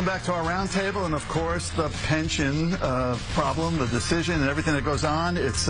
Welcome back to our roundtable, and of course the pension problem, the decision, and everything that goes on. It's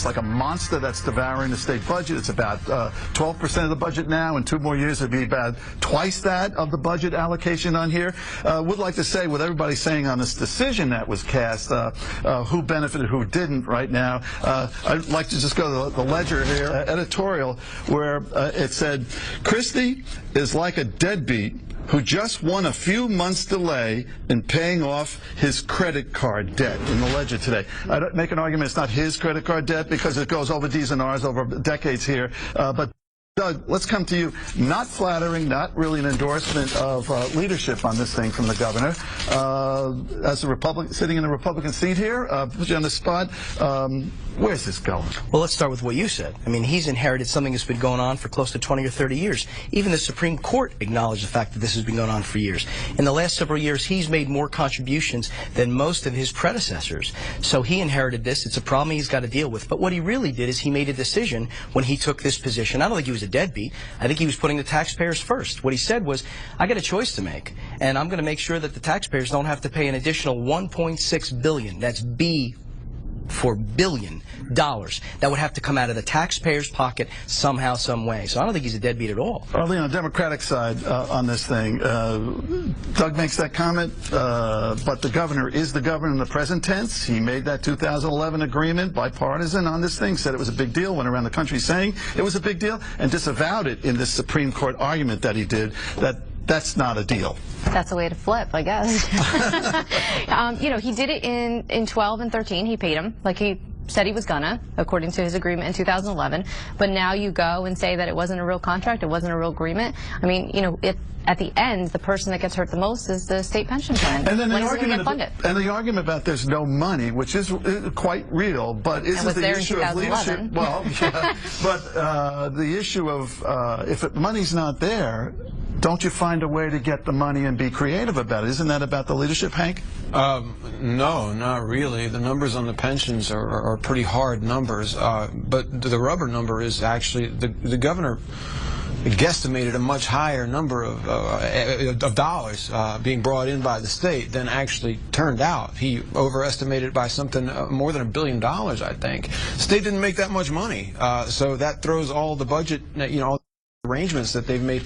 like a monster that's devouring the state budget. It's about 12% of the budget now. In 2 more years, it'll be about twice that of the budget allocation on here. Would like to say, with everybody saying on this decision that was cast, who benefited, who didn't right now. I'd like to just go to the Ledger here, editorial, where it said, Christie is like a deadbeat who just won a few months' delay in paying off his credit card debt, in the Ledger today. I don't make an argument it's not his credit card debt because it goes over D's and R's over decades here, but Doug, let's come to you. Not flattering, not really an endorsement of leadership on this thing from the governor. As a Republican, sitting in a Republican seat here, put you on the spot. Where's this going? Well, let's start with what you said. I mean, he's inherited something that's been going on for close to 20 or 30 years. Even the Supreme Court acknowledged the fact that this has been going on for years. In the last several years, he's made more contributions than most of his predecessors. So he inherited this. It's a problem he's got to deal with. But what he really did is he made a decision when he took this position. I don't think he was a deadbeat. I think he was putting the taxpayers first. What he said was, I got a choice to make, and I'm going to make sure that the taxpayers don't have to pay an additional $1.6 billion. That's B for billion dollars that would have to come out of the taxpayer's pocket somehow, some way. So I don't think he's a deadbeat at all. Early on the Democratic side on this thing, Doug makes that comment, but the governor is the governor in the present tense. He made that 2011 agreement, bipartisan, on this thing, said it was a big deal, went around the country saying it was a big deal, and disavowed it in this Supreme Court argument that he did, that's not a deal. That's a way to flip, I guess. You know, he did it in 12 and 13. He paid him like he said he was gonna, according to his agreement in 2011. But now you go and say that it wasn't a real contract, it wasn't a real agreement. I mean, you know, at the end, the person that gets hurt the most is the state pension plan. And then the argument about there's no money, which is quite real, but isn't the issue of leadership? Well, yeah, but the issue of if money's not there, don't you find a way to get the money and be creative about it? Isn't that about the leadership, Hank? No, not really. The numbers on the pensions are pretty hard numbers, but the rubber number is actually the governor guesstimated a much higher number of dollars being brought in by the state than actually turned out. He overestimated by something more than $1 billion, I think. The state didn't make that much money, so that throws all the budget, you know, arrangements that they've made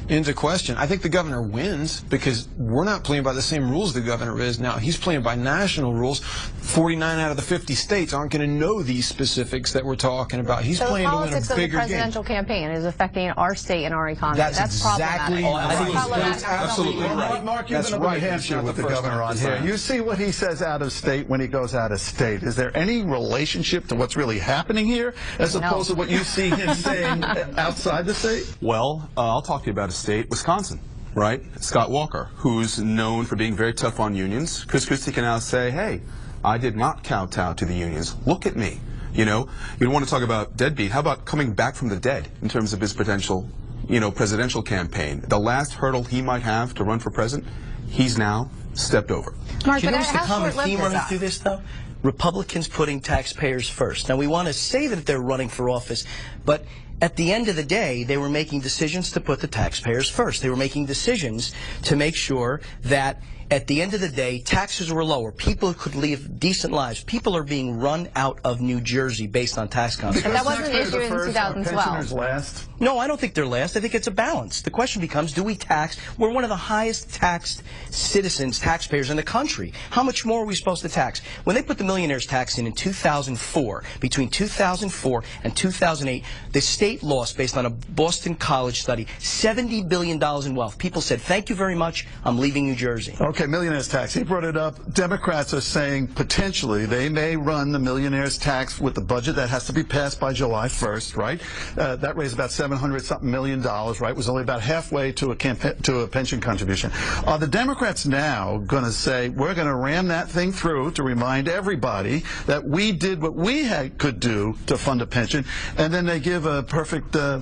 into question. I think the governor wins because we're not playing by the same rules the governor is now. He's playing by national rules. 49 out of the 50 states aren't going to know these specifics that we're talking about. He's playing to win a bigger game. So the politics of the presidential campaign is affecting our state and our economy. That's exactly problematic. Absolutely right. Mark, you've been up in New Hampshire with the governor on here. You see what he says out of state when he goes out of state. Is there any relationship to what's really happening here as opposed to what you see him saying outside the state? Well, I'll talk to you about a state, Wisconsin, right? Scott Walker, who's known for being very tough on unions. Chris Christie can now say, hey, I did not kowtow to the unions. Look at me. You know, you don't want to talk about deadbeat. How about coming back from the dead in terms of his potential, you know, presidential campaign? The last hurdle he might have to run for president, he's now stepped over. Mark, Do you notice the common theme running through this, though? Republicans putting taxpayers first. Now, we want to say that they're running for office, but at the end of the day, they were making decisions to put the taxpayers first. They were making decisions to make sure that at the end of the day, taxes were lower. People could live decent lives. People are being run out of New Jersey based on tax cuts. And that wasn't an issue in 2012. Last? No, I don't think they're last. I think it's a balance. The question becomes, do we tax? We're one of the highest taxed citizens, taxpayers in the country. How much more are we supposed to tax? When they put the millionaires tax in 2004, between 2004 and 2008, the state lost, based on a Boston College study, $70 billion in wealth. People said, thank you very much, I'm leaving New Jersey. Okay, millionaires tax. He brought it up. Democrats are saying potentially they may run the millionaires tax with the budget that has to be passed by July 1st, right? That raised about $700-something million, right? It was only about halfway to a pension contribution. Are the Democrats now going to say, we're going to ram that thing through to remind everybody that we did what we could do to fund a pension, and then they give a perfect, to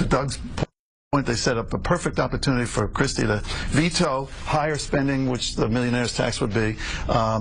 Doug's They set up a perfect opportunity for Christie to veto higher spending, which the millionaire's tax would be. How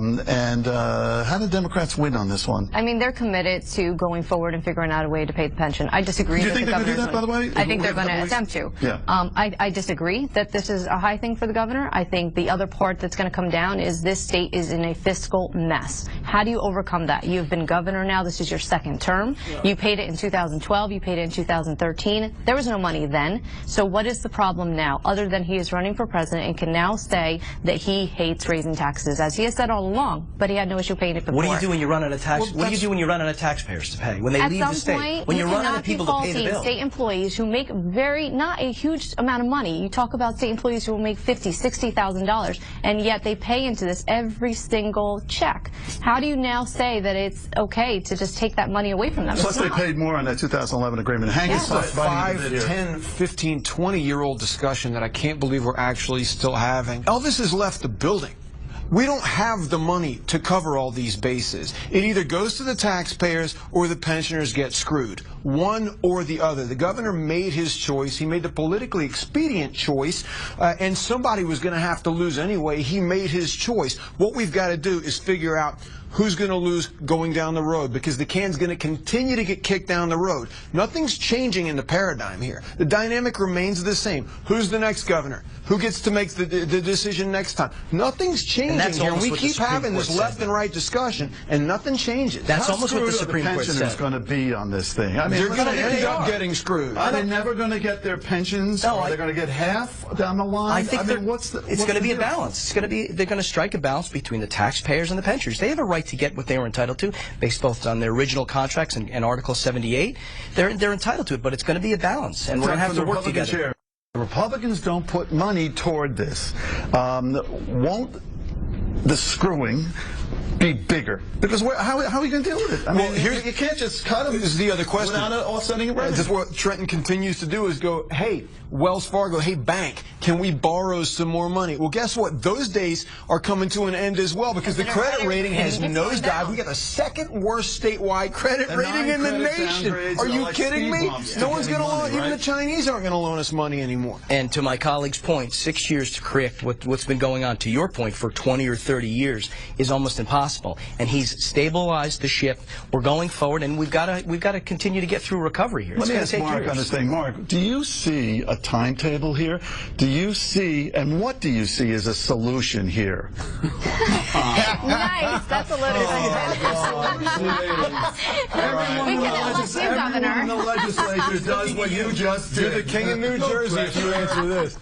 did Democrats win on this one? I mean, they're committed to going forward and figuring out a way to pay the pension. I disagree. Do you think they're going to do that, by the way? I think they're going to attempt to. Yeah. I disagree that this is a high thing for the governor. I think the other part that's going to come down is this state is in a fiscal mess. How do you overcome that? You've been governor now. This is your second term. You paid it in 2012. You paid it in 2013. There was no money then. So what is the problem now, other than he is running for president and can now say that he hates raising taxes, as he has said all along, but he had no issue paying it before. What do you do when you run out of tax? What do you do when you run out of taxpayers to pay? When they leave the state? When you're running out of people to pay the bill? State employees who make not a huge amount of money. You talk about state employees who will make $50,000, $60,000, and yet they pay into this every single check. How do you now say that it's okay to just take that money away from them? Plus, they paid more on that 2011 agreement. Hank is fighting 5, 10, 15, 20-year-old discussion that I can't believe we're actually still having. Elvis has left the building. We don't have the money to cover all these bases. It either goes to the taxpayers or the pensioners get screwed. One or the other. The governor made his choice. He made the politically expedient choice, and somebody was going to have to lose anyway. He made his choice. What we've got to do is figure out who's going to lose going down the road, because the can's going to continue to get kicked down the road. Nothing's changing in the paradigm here. The dynamic remains the same. Who's the next governor? Who gets to make the decision next time? Nothing's changing here. And we keep having this left and right discussion, and nothing changes. That's almost what the Supreme Court said. Is going to be on this thing. I mean, they're going to end up getting screwed. Are they never going to get their pensions? No, are they going to get half down the line? I think it's going to be a balance. It's going to be, they're going to strike a balance between the taxpayers and the pensioners. They have a right to get what they were entitled to, based both on their original contracts and Article 78. They're entitled to it, but it's going to be a balance, and we're going to have to work together. The Republicans don't put money toward this. Won't the screwing be bigger? Because how are we going to deal with it? I mean, you can't just cut them. This is the other question. Without offsetting it. Just what Trenton continues to do is go, hey, Wells Fargo, hey, bank, can we borrow some more money? Well, guess what? Those days are coming to an end as well, because the credit rating has nosedived. We got the second worst statewide credit rating in the nation. Are you kidding me? No one's going to loan. Even the Chinese aren't going to loan us money anymore. And to my colleague's point, 6 years to correct what's been going on, to your point, for 20 or 30 years is almost impossible. And he's stabilized the ship. We're going forward, and we've got to continue to get through recovery here. Let me ask Mark on this thing. Mark, do you see a timetable here? Do you see, and what do you see as a solution here? Nice. That's a loaded Everyone in the legislature does what you just did. You're the king of New Jersey if you answer this.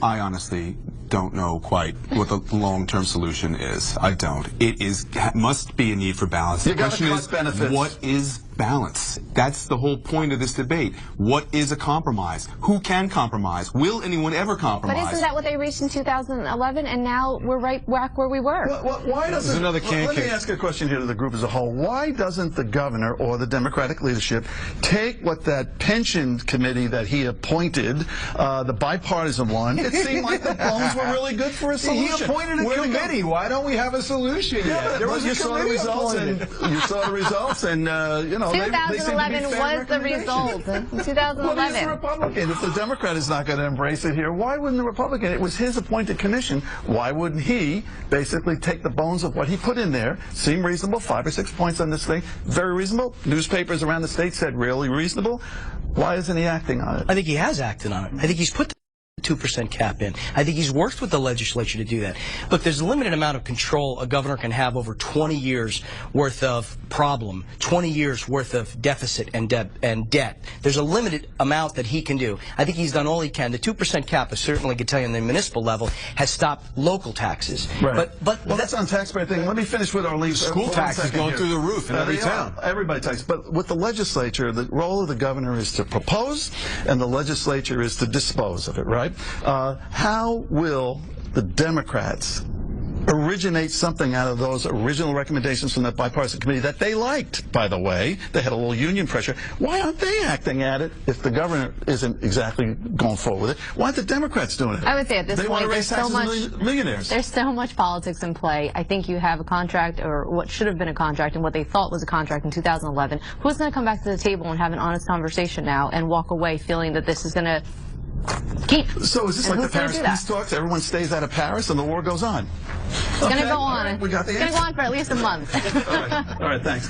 I honestly don't know quite what the long-term solution is. I don't. It must be a need for balance. The question is, benefits. What is balance? That's the whole point of this debate. What is a compromise? Who can compromise? Will anyone ever compromise? But isn't that what they reached in 2011, and now we're right back where we were? Why doesn't, let me ask a question here to the group as a whole. Why doesn't the governor or the Democratic leadership take what that pension committee that he appointed, the bipartisan one, it seemed like the bones were really good for a solution. He appointed a committee. Why don't we have a solution yet? There was a committee appointed. You saw the results, and you know, 2011 was the result. 2011. Well, he's a Republican. If the Democrat is not going to embrace it here, why wouldn't the Republican? It was his appointed commission. Why wouldn't he basically take the bones of what he put in there? Seem reasonable? 5 or 6 points on this thing. Very reasonable. Newspapers around the state said really reasonable. Why isn't he acting on it? I think he has acted on it. I think he's put the 2% cap in. I think he's worked with the legislature to do that. Look, there's a limited amount of control a governor can have over 20 years worth of problem, 20 years worth of deficit and debt. There's a limited amount that he can do. I think he's done all he can. The 2% cap, I certainly can tell you on the municipal level, has stopped local taxes. Right. Well, that's on taxpayer thing. Let me finish with our leave. School taxes going through the roof in every town. Everybody taxes. But with the legislature, the role of the governor is to propose, and the legislature is to dispose of it, right? How will the Democrats originate something out of those original recommendations from that bipartisan committee that they liked, by the way? They had a little union pressure. Why aren't they acting at it if the governor isn't exactly going forward with it? Why aren't the Democrats doing it? I would say at this point there's so much millionaires. There's so much politics in play. I think you have a contract, or what should have been a contract, and what they thought was a contract in 2011. Who's going to come back to the table and have an honest conversation now and walk away feeling that this is going to keep. So is this And like the who's gonna Paris do that? peace talks? Everyone stays out of Paris and the war goes on. It's going to go on. We got the It's going to answer. go on for at least a month. All right, thanks.